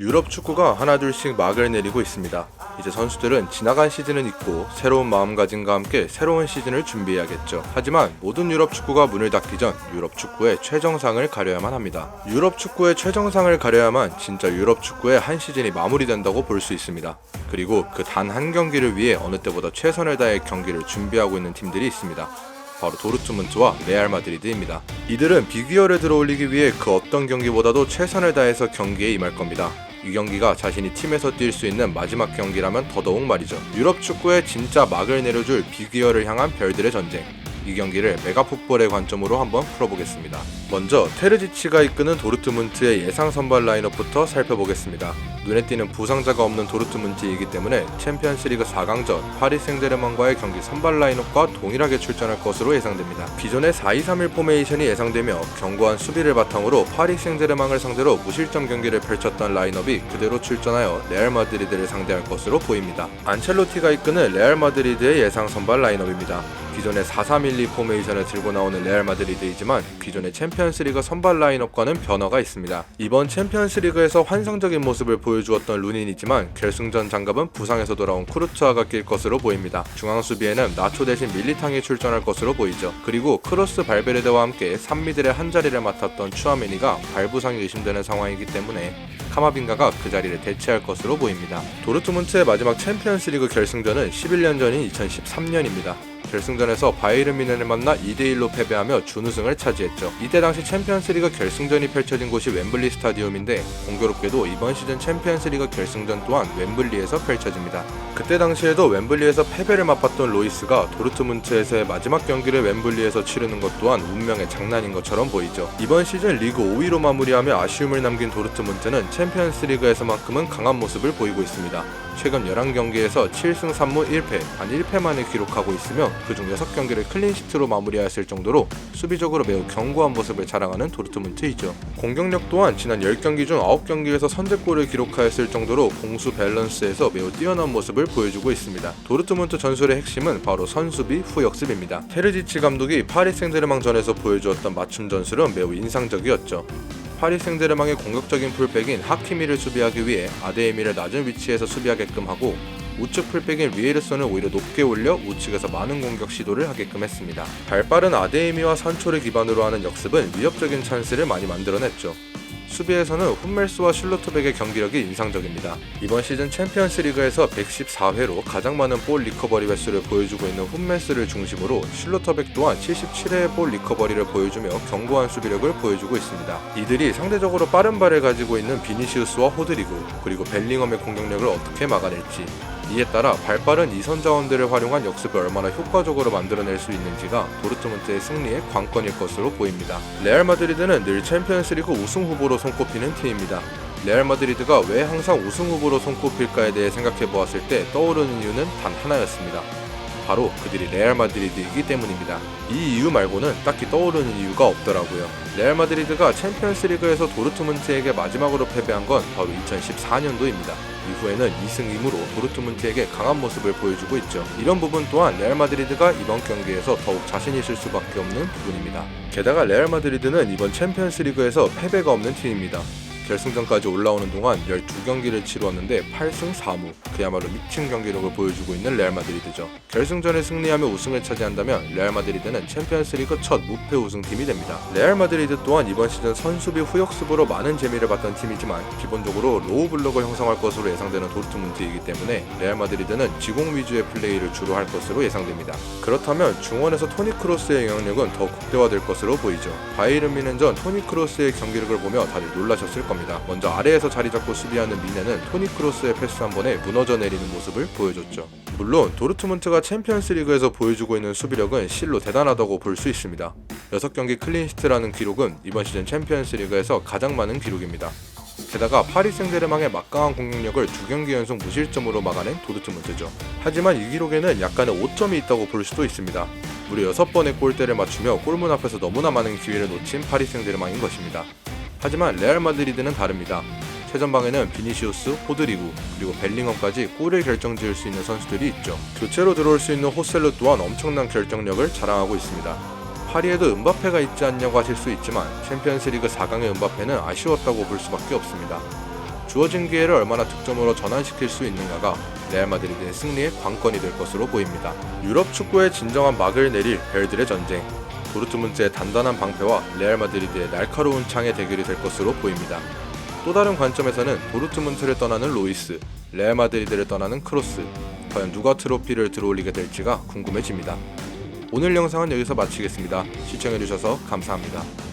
유럽 축구가 하나둘씩 막을 내리고 있습니다. 이제 선수들은 지나간 시즌은 잊고 새로운 마음가짐과 함께 새로운 시즌을 준비해야겠죠. 하지만 모든 유럽 축구가 문을 닫기 전 유럽 축구의 최정상을 가려야만 합니다. 유럽 축구의 최정상을 가려야만 진짜 유럽 축구의 한 시즌이 마무리된다고 볼 수 있습니다. 그리고 그 단 한 경기를 위해 어느 때보다 최선을 다해 경기를 준비하고 있는 팀들이 있습니다. 바로 도르트문트와 레알 마드리드입니다. 이들은 빅위어를 들어올리기 위해 그 어떤 경기보다도 최선을 다해서 경기에 임할 겁니다. 이 경기가 자신이 팀에서 뛸 수 있는 마지막 경기라면 더더욱 말이죠. 유럽 축구에 진짜 막을 내려줄 빅위어를 향한 별들의 전쟁. 이 경기를 메가풋볼의 관점으로 한번 풀어보겠습니다. 먼저 테르지치가 이끄는 도르트문트의 예상 선발 라인업부터 살펴보겠습니다. 눈에 띄는 부상자가 없는 도르트문트이기 때문에 챔피언스리그 4강전 파리 생제르맹과의 경기 선발 라인업과 동일하게 출전할 것으로 예상됩니다. 기존의 4-2-3-1 포메이션이 예상되며 견고한 수비를 바탕으로 파리 생제르맹을 상대로 무실점 경기를 펼쳤던 라인업이 그대로 출전하여 레알 마드리드를 상대할 것으로 보입니다. 안첼로티가 이끄는 레알 마드리드의 예상 선발 라인업입니다. 기존의 4-3-1-2 포메이션을 들고 나오는 레알 마드리드이지만 기존의 챔피언스리그 선발 라인업과는 변화가 있습니다. 이번 챔피언스리그에서 환상적인 모습을 보여주었던 루닌이지만 결승전 장갑은 부상에서 돌아온 쿠르투아가 낄 것으로 보입니다. 중앙 수비에는 나초 대신 밀리탕이 출전할 것으로 보이죠. 그리고 크로스 발베르데와 함께 3미들의 한 자리를 맡았던 추아메니가 발부상이 의심되는 상황이기 때문에 카마빙가가 그 자리를 대체할 것으로 보입니다. 도르트문트의 마지막 챔피언스리그 결승전은 11년 전인 2013년입니다. 결승전에서 바이에른 뮌헨을 만나 2대1로 패배하며 준우승을 차지했죠. 이때 당시 챔피언스리그 결승전이 펼쳐진 곳이 웸블리 스타디움인데 공교롭게도 이번 시즌 챔피언스리그 결승전 또한 웸블리에서 펼쳐집니다. 그때 당시에도 웸블리에서 패배를 맛봤던 로이스가 도르트문트에서의 마지막 경기를 웸블리에서 치르는 것 또한 운명의 장난인 것처럼 보이죠. 이번 시즌 리그 5위로 마무리하며 아쉬움을 남긴 도르트문트는 챔피언스리그에서만큼은 강한 모습을 보이고 있습니다. 최근 11경기에서 7승 3무 1패, 단 1패만을 기록하고 있으며 그중 6경기를 클린시트로 마무리하였을 정도로 수비적으로 매우 견고한 모습을 자랑하는 도르트문트이죠. 공격력 또한 지난 10경기 중 9경기에서 선제골을 기록하였을 정도로 공수 밸런스에서 매우 뛰어난 모습을 보여주고 있습니다. 도르트문트 전술의 핵심은 바로 선수비, 후역습입니다. 테르지치 감독이 파리 생제르맹전에서 보여주었던 맞춤 전술은 매우 인상적이었죠. 파리 생제르맹의 공격적인 풀백인 하키미를 수비하기 위해 아데이미를 낮은 위치에서 수비하게끔 하고 우측 풀백인 리에르손을 오히려 높게 올려 우측에서 많은 공격 시도를 하게끔 했습니다. 발빠른 아데이미와 산초를 기반으로 하는 역습은 위협적인 찬스를 많이 만들어냈죠. 수비에서는 훈멜스와 슐로터백의 경기력이 인상적입니다. 이번 시즌 챔피언스리그에서 114회로 가장 많은 볼 리커버리 횟수를 보여주고 있는 훈멜스를 중심으로 슐로터백 또한 77회의 볼 리커버리를 보여주며 견고한 수비력을 보여주고 있습니다. 이들이 상대적으로 빠른 발을 가지고 있는 비니시우스와 호드리그 그리고 벨링엄의 공격력을 어떻게 막아낼지, 이에 따라 발빠른 이선 자원들을 활용한 역습을 얼마나 효과적으로 만들어낼 수 있는지가 도르트문트의 승리의 관건일 것으로 보입니다. 레알 마드리드는 늘 챔피언스리그 우승 후보로 손꼽히는 팀입니다. 레알 마드리드가 왜 항상 우승 후보로 손꼽힐까에 대해 생각해보았을 때 떠오르는 이유는 단 하나였습니다. 바로 그들이 레알 마드리드이기 때문입니다. 이 이유 말고는 딱히 떠오르는 이유가 없더라고요. 레알 마드리드가 챔피언스리그에서 도르트문트에게 마지막으로 패배한 건 바로 2014년도입니다. 이후에는 2승 2무로 도르트문트에게 강한 모습을 보여주고 있죠. 이런 부분 또한 레알 마드리드가 이번 경기에서 더욱 자신 있을 수밖에 없는 부분입니다. 게다가 레알 마드리드는 이번 챔피언스리그에서 패배가 없는 팀입니다. 결승전까지 올라오는 동안 12경기를 치루었는데 8승 4무, 그야말로 미친 경기력을 보여주고 있는 레알 마드리드죠. 결승전에 승리하며 우승을 차지한다면 레알 마드리드는 챔피언스리그 첫 무패 우승팀이 됩니다. 레알 마드리드 또한 이번 시즌 선수비 후역습으로 많은 재미를 봤던 팀이지만 기본적으로 로우 블록을 형성할 것으로 예상되는 도르트문트이기 때문에 레알 마드리드는 지공 위주의 플레이를 주로 할 것으로 예상됩니다. 그렇다면 중원에서 토니 크로스의 영향력은 더 극대화될 것으로 보이죠. 바이에른 뮌헨전 토니 크로스의 경기력을 보며 다들 놀라셨을 겁니다. 먼저 아래에서 자리 잡고 수비하는 뮌헨은 토니 크로스의 패스 한 번에 무너져 내리는 모습을 보여줬죠. 물론 도르트문트가 챔피언스리그에서 보여주고 있는 수비력은 실로 대단하다고 볼 수 있습니다. 6경기 클린시트라는 기록은 이번 시즌 챔피언스리그에서 가장 많은 기록입니다. 게다가 파리 생제르맹의 막강한 공격력을 2경기 연속 무실점으로 막아낸 도르트문트죠. 하지만 이 기록에는 약간의 오점이 있다고 볼 수도 있습니다. 무려 6번의 골대를 맞추며 골문 앞에서 너무나 많은 기회를 놓친 파리 생제르맹인 것입니다. 하지만 레알 마드리드는 다릅니다. 최전방에는 비니시우스, 호드리구, 그리고 벨링엄까지 골을 결정지을 수 있는 선수들이 있죠. 교체로 들어올 수 있는 호셀루 또한 엄청난 결정력을 자랑하고 있습니다. 파리에도 은바페가 있지 않냐고 하실 수 있지만 챔피언스리그 4강의 은바페는 아쉬웠다고 볼 수밖에 없습니다. 주어진 기회를 얼마나 득점으로 전환시킬 수 있는가가 레알 마드리드의 승리의 관건이 될 것으로 보입니다. 유럽 축구의 진정한 막을 내릴 벨들의 전쟁, 도르트문트의 단단한 방패와 레알 마드리드의 날카로운 창의 대결이 될 것으로 보입니다. 또 다른 관점에서는 도르트문트를 떠나는 로이스, 레알 마드리드를 떠나는 크로스, 과연 누가 트로피를 들어올리게 될지가 궁금해집니다. 오늘 영상은 여기서 마치겠습니다. 시청해주셔서 감사합니다.